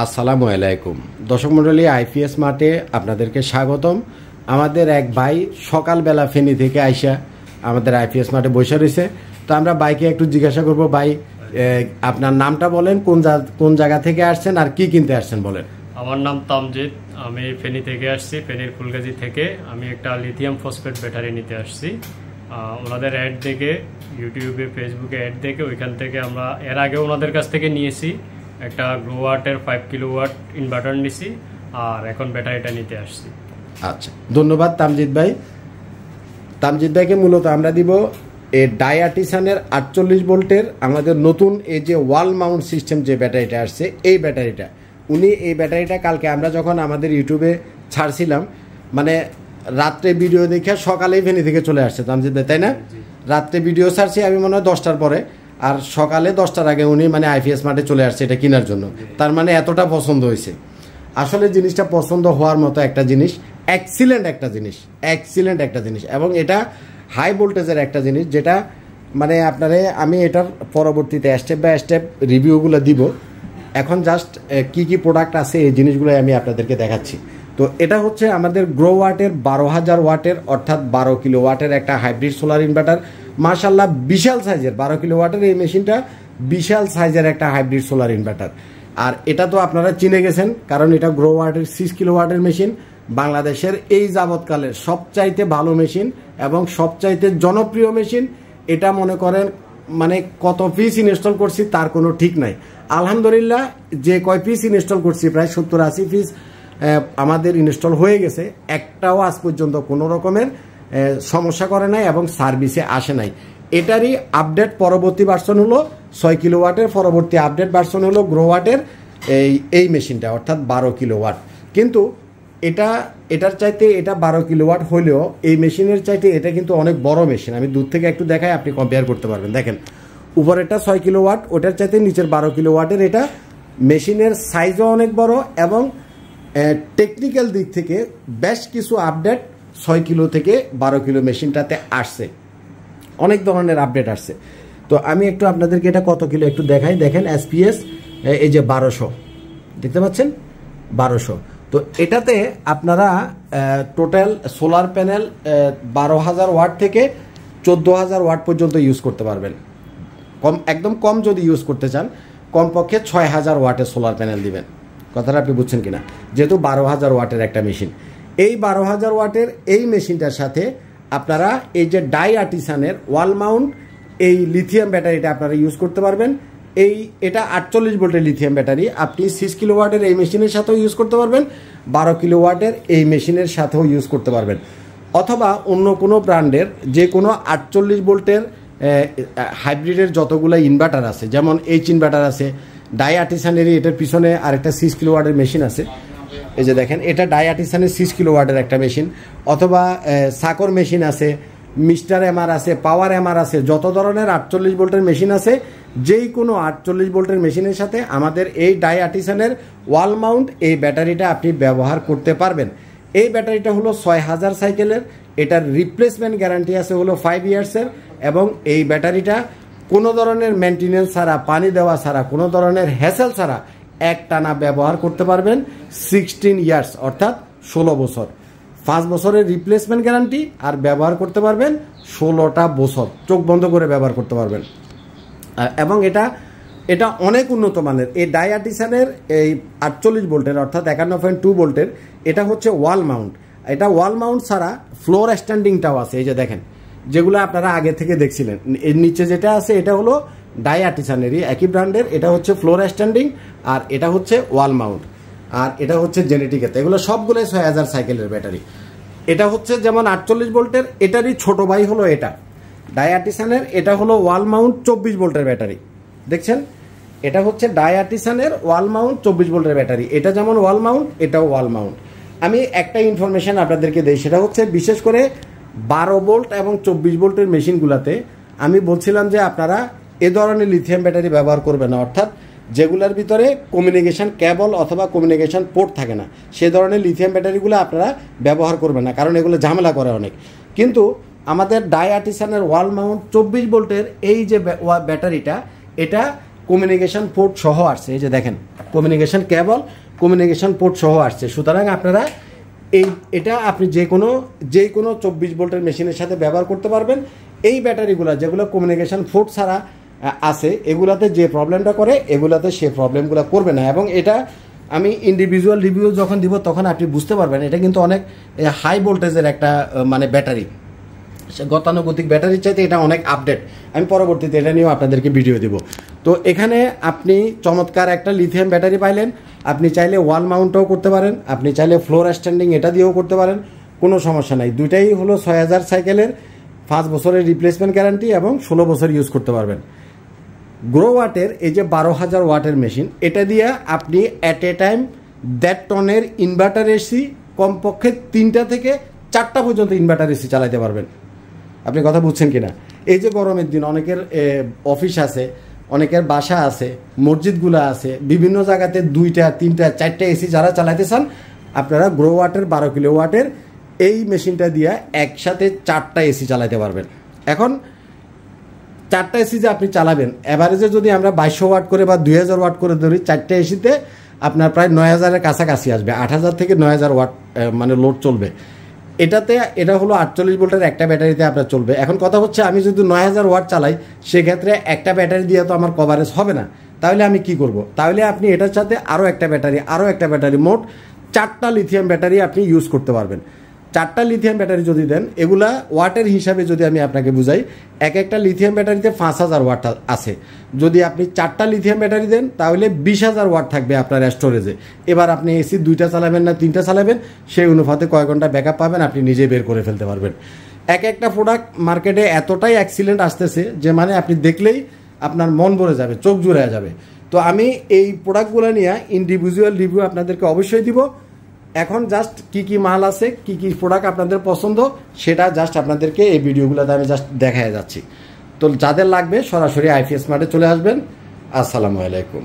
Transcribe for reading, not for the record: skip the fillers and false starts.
আসসালামু আলাইকুম দর্শক মণ্ডলী, আইপিএস মার্টে আপনাদেরকে স্বাগতম। আমাদের এক ভাই সকালবেলা ফেনী থেকে আইসা আমাদের আইপিএস মার্টে বসে রয়েছে। তো আমরা ভাইকে একটু জিজ্ঞাসা করব, ভাই আপনার নামটা বলেন, কোন জায়গা থেকে আসছেন আর কি কিনতে আসছেন বলেন। আমার নাম তামজিদ, আমি ফেনী থেকে আসছি, ফেনীর ফুলগাজী থেকে। আমি একটা লিথিয়াম ফসফেট ব্যাটারি নিতে আসছি। ওনাদের অ্যাড দেখে, ইউটিউবে ফেসবুকে অ্যাড দেখে, ওইখান থেকে আমরা এর আগে ওনাদের কাছ থেকে নিয়েছি একটা গ্রোওয়াটের 5 কিলোওয়াট ইনভার্টার নিছি, আর এখন ব্যাটারিটা নিতে আসছি। আচ্ছা, ধন্যবাদ তামজিদ ভাই। তামজিদ ভাইকে মূলত আমরা দিব এই ডায়াটিসানের 48 ভোল্টের আমাদের নতুন এই যে ওয়াল মাউন্ট সিস্টেম যে ব্যাটারিটা আসছে, এই ব্যাটারিটা উনি এই ব্যাটারিটা কালকে আমরা যখন আমাদের ইউটিউবে ছাড়ছিলাম, মানে রাত্রে ভিডিও দেখে সকালেই ফেনী থেকে চলে আসছে তামজিদ ভাই, তাই না? রাত্রে ভিডিও ছাড়ছি আমি মনে হয় 10টার পরে, আর সকালে 10টার আগে উনি মানে আইপিএস মার্টে চলে আসছে এটা কেনার জন্য। তার মানে এতটা পছন্দ হয়েছে। আসলে জিনিসটা পছন্দ হওয়ার মতো একটা জিনিস, এক্সিলেন্ট একটা জিনিস, এবং এটা হাই ভোল্টেজের একটা জিনিস, যেটা মানে আমি এটার পরবর্তীতে স্টেপ বাই স্টেপ রিভিউগুলো দিব। এখন জাস্ট কি কি প্রোডাক্ট আছে এই জিনিসগুলো আমি আপনাদেরকে দেখাচ্ছি। তো এটা হচ্ছে আমাদের গ্রোওয়াটের 12,000 ওয়াটের অর্থাৎ 12 কিলো ওয়াটের একটা হাইব্রিড সোলার ইনভার্টার। মাশাআল্লাহ বিশাল সাইজের 12 কিলো ওয়াটের এই মেশিনটা, বিশাল সাইজের একটা হাইব্রিড সোলার ইনভার্টার। আর এটা তো আপনারা চিনে গেছেন, কারণ এটা গ্রোওয়াটের 6 কিলো ওয়াটের মেশিন, বাংলাদেশের এই যাবৎকালের সবচাইতে ভালো মেশিন এবং সবচাইতে জনপ্রিয় মেশিন। এটা মনে করেন মানে কত পিস ইনস্টল করছি তার কোনো ঠিক নাই। আলহামদুলিল্লাহ যে কয় পিস ইনস্টল করছি প্রায় 70-80 পিস আমাদের ইনস্টল হয়ে গেছে, একটাও আজ পর্যন্ত কোনো রকমের সমস্যা করে নাই এবং সার্ভিসে আসে নাই। এটারই আপডেট পরবর্তী ভার্সন হলো 6 কিলো ওয়াটের, পরবর্তী আপডেট ভার্সন হলো গ্রোওয়াটের এই মেশিনটা অর্থাৎ 12 কিলো ওয়াট। কিন্তু এটার চাইতে এটা 12 কিলো ওয়াট হলেও এই মেশিনের চাইতে এটা কিন্তু অনেক বড় মেশিন। আমি দূর থেকে একটু দেখাই, আপনি কম্পেয়ার করতে পারবেন। দেখেন উপরেরটা 6 কিলো ওয়াট, ওটার চাইতে নিচের 12 কিলো ওয়াটের। এটা মেশিনের সাইজও অনেক বড় এবং টেকনিক্যাল দিক থেকে বেশ কিছু আপডেট 6 কিলো থেকে 12 কিলো মেশিনটাতে আসছে, অনেক ধরনের আপডেট আসছে। তো আমি একটু আপনাদেরকে এটা কত কিলো একটু দেখাই। দেখেন এসপিএস এই যে 1200 দেখতে পাচ্ছেন, 1200। তো এটাতে আপনারা টোটাল সোলার প্যানেল 12,000 ওয়াট থেকে 14,000 ওয়াট পর্যন্ত ইউজ করতে পারবেন। একদম কম যদি ইউজ করতে চান, কমপক্ষে 6,000 ওয়াটের সোলার প্যানেল দিবেন। কথাটা আপনি বুঝছেন কিনা? যেহেতু 12,000 ওয়াটের একটা মেশিন, এই 12,000 ওয়াটের এই মেশিনটার সাথে আপনারা এই যে ডাইআর্টিসানের ওয়াল মাউন্ট এই লিথিয়াম ব্যাটারিটা আপনারা ইউজ করতে পারবেন। এটা 48 ভোল্টের লিথিয়াম ব্যাটারি, আপনি 6 কিলো ওয়াটের এই মেশিনের সাথেও ইউজ করতে পারবেন, 12 কিলো ওয়াটের এই মেশিনের সাথেও ইউজ করতে পারবেন। অথবা অন্য কোনো ব্র্যান্ডের যে কোনো 48 ভোল্টের হাইব্রিডের যতগুলো ইনভার্টার আছে, যেমন এইচ ইনভার্টার আছে, ডাইআর্টিসানেরই এটার পিছনে আরেকটা 6 কিলো ওয়াটের মেশিন আছে। এই যে দেখেন এটা ডাইআর্টিসানের 6 কিলো ওয়াটের একটা মেশিন, অথবা সাকর মেশিন আছে, মিস্টার এমআর আছে, পাওয়ার এমআর আছে, যত ধরনের 48 ভোল্টের মেশিন আছে, যেই কোনো 48 ভোল্টের মেশিনের সাথে আমাদের এই ডাইআর্টিসানের ওয়াল মাউন্ট এই ব্যাটারিটা আপনি ব্যবহার করতে পারবেন। এই ব্যাটারিটা হলো 6000 সাইকেলের, এটার রিপ্লেসমেন্ট গ্যারান্টি আছে হলো 5 ইয়ার্সের, এবং এই ব্যাটারিটা কোনো ধরনের মেনটেনেন্স ছাড়া, পানি দেওয়া ছাড়া, কোনো ধরনের হ্যাসেল ছাড়া একটানা ব্যবহার করতে পারবেন 16 ইয়ার্স অর্থাৎ 16 বছর। 5 বছরের রিপ্লেসমেন্ট গ্যারান্টি, আর ব্যবহার করতে পারবেন 16টা বছর, চোখ বন্ধ করে ব্যবহার করতে পারবেন। এবং এটা অনেক উন্নত মানের। এই ডাইআর্টিসানের এই 48 ভোল্টের অর্থাৎ 51.2 ভোল্টের এটা হচ্ছে ওয়াল মাউন্ট। এটা ওয়াল মাউন্ট ছাড়া ফ্লোর স্ট্যান্ডিংটাও আছে, এই যে দেখেন, যেগুলো আপনারা আগে থেকে দেখছিলেন। এর নিচে যেটা আছে এটা হলো ডাইআর্টিসানেরই একই ব্র্যান্ডের, এটা হচ্ছে ফ্লোর স্ট্যান্ডিং, আর এটা হচ্ছে ওয়াল মাউন্ট, আর এটা হচ্ছে জেনেটিকেতে। এগুলো সবগুলোই 6000 সাইকেলের ব্যাটারি। এটা হচ্ছে যেমন 48 ভোল্টের, এটারই ছোট ভাই হলো এটা ডাইআর্টিসানের, এটা হলো ওয়াল মাউন্ট 24 ভোল্টের ব্যাটারি। দেখছেন, এটা হচ্ছে ডাইআর্টিসানের ওয়াল মাউন্ট 24 ভোল্টের ব্যাটারি। এটা যেমন ওয়াল মাউন্ট, এটাও ওয়াল মাউন্ট। আমি একটা ইনফরমেশন আপনাদেরকে দিই, সেটা হচ্ছে বিশেষ করে 12 ভোল্ট এবং 24 ভোল্টের মেশিনগুলোতে আমি বলছিলাম যে আপনারা এ ধরনের লিথিয়াম ব্যাটারি ব্যবহার করবেন না, অর্থাৎ যেগুলোর ভিতরে কমিউনিকেশন কেবল অথবা কমিউনিকেশন পোর্ট থাকে না, সে ধরনের লিথিয়াম ব্যাটারিগুলো আপনারা ব্যবহার করবেন না, কারণ এগুলো ঝামেলা করে অনেক। কিন্তু আমাদের ডাইআর্টিসানের ওয়াল মাউন্ট 24 ভোল্টের এই যে ব্যাটারিটা, এটা কমিউনিকেশন পোর্ট সহ আসছে। এই যে দেখেন কমিউনিকেশন কেবল, কমিউনিকেশন পোর্ট সহ আসছে। সুতরাং আপনারা এটা আপনি যে কোনো 24 ভোল্টের মেশিনের সাথে ব্যবহার করতে পারবেন। এই ব্যাটারিগুলো যেগুলো কমিউনিকেশন পোর্ট ছাড়া আছে এগুলাতে যে প্রবলেমটা করে এগুলাতে সে প্রবলেমগুলো করবে না। এবং এটা আমি ইন্ডিভিজুয়াল রিভিউ যখন দিব তখন আপনি বুঝতে পারবেন এটা কিন্তু অনেক হাই ভোল্টেজের একটা মানে ব্যাটারি, গতানুগতিক ব্যাটারির চাইতে এটা অনেক আপডেট। আমি পরবর্তীতে এটা নিয়েও আপনাদেরকে ভিডিও দিব। তো এখানে আপনি চমৎকার একটা লিথিয়াম ব্যাটারি পাইলেন। আপনি চাইলে ওয়াল মাউন্টও করতে পারেন, আপনি চাইলে ফ্লোর স্ট্যান্ডিং এটা দিয়েও করতে পারেন, কোনো সমস্যা নাই। দুইটাই হলো 6000 সাইকেলের 5 বছরের রিপ্লেসমেন্ট গ্যারান্টি এবং 16 বছর ইউজ করতে পারবেন। গ্রো ওয়াটের এই যে 12000 ওয়াটের মেশিন, এটা দিয়ে আপনি অ্যাট এ টাইম 1.5 টনের ইনভার্টার এসি কমপক্ষে 3টা থেকে 4টা পর্যন্ত ইনভার্টার এসি চালাতে পারবেন। আপনি কথা বুঝছেন কিনা? এই যে গরমের দিন অনেকের অফিস আছে, অনেকের বাসা আছে, মসজিদগুলো আছে, বিভিন্ন জায়গাতে 2টা 3টা 4টা এসি যারা চালাতে চান আপনারা গ্রো ওয়াটের 12 কিলো ওয়াটের এই মেশিনটা দিয়ে একসাথে 4টা এসি চালাতে পারবেন। এখন 4টা এসি যে আপনি চালাবেন অ্যাভারেজে যদি আমরা 2200 ওয়াট করে বা 2000 ওয়াট করে ধরি, 4টা এসিতে আপনার প্রায় 9000-এর কাছাকাছি আসবে, 8000 থেকে 9000 ওয়াট মানে লোড চলবে। এটা হলো 48 ভোল্টের একটা ব্যাটারিতে আপনার চলবে। এখন কথা হচ্ছে আমি যদি 9000 ওয়াট চালাই সেক্ষেত্রে একটা ব্যাটারি দিয়ে তো আমার কভারেজ হবে না, তাহলে আমি কি করব? তাহলে আপনি এটার সাথে আরও একটা ব্যাটারি মোট 4টা লিথিয়াম ব্যাটারি আপনি ইউজ করতে পারবেন। 4টা লিথিয়াম ব্যাটারি যদি দেন, এগুলা ওয়াটের হিসাবে যদি আমি আপনাকে বুঝাই, একটা লিথিয়াম ব্যাটারিতে 5000 ওয়াট আছে। যদি আপনি 4টা লিথিয়াম ব্যাটারি দেন তাহলে 20000 ওয়াট থাকবে আপনার স্টোরেজে। এবার আপনি এসি 2টা চালাবেন না 3টা চালাবেন, সেই অনুপাতে কয় ঘন্টা ব্যাকআপ পাবেন আপনি নিজে বের করে ফেলতে পারবেন। একটা প্রোডাক্ট মার্কেটে এতটাই এক্সিলেন্ট আসতেছে যে মানে আপনি দেখলেই আপনার মন ভরে যাবে, চোখ জুড়ে যাবে। তো আমি এই প্রোডাক্টগুলো নিয়ে ইন্ডিভিজুয়াল রিভিউ আপনাদেরকে অবশ্যই দিব। এখন জাস্ট কি মাল আছে, কি প্রোডাক্ট আপনাদের পছন্দ সেটা জাস্ট আপনাদেরকে এই ভিডিওগুলোতে আমি জাস্ট দেখায় যাচ্ছি। তো যাদের লাগবে সরাসরি আইপিএস মার্টে চলে আসবেন। আসসালামু আলাইকুম।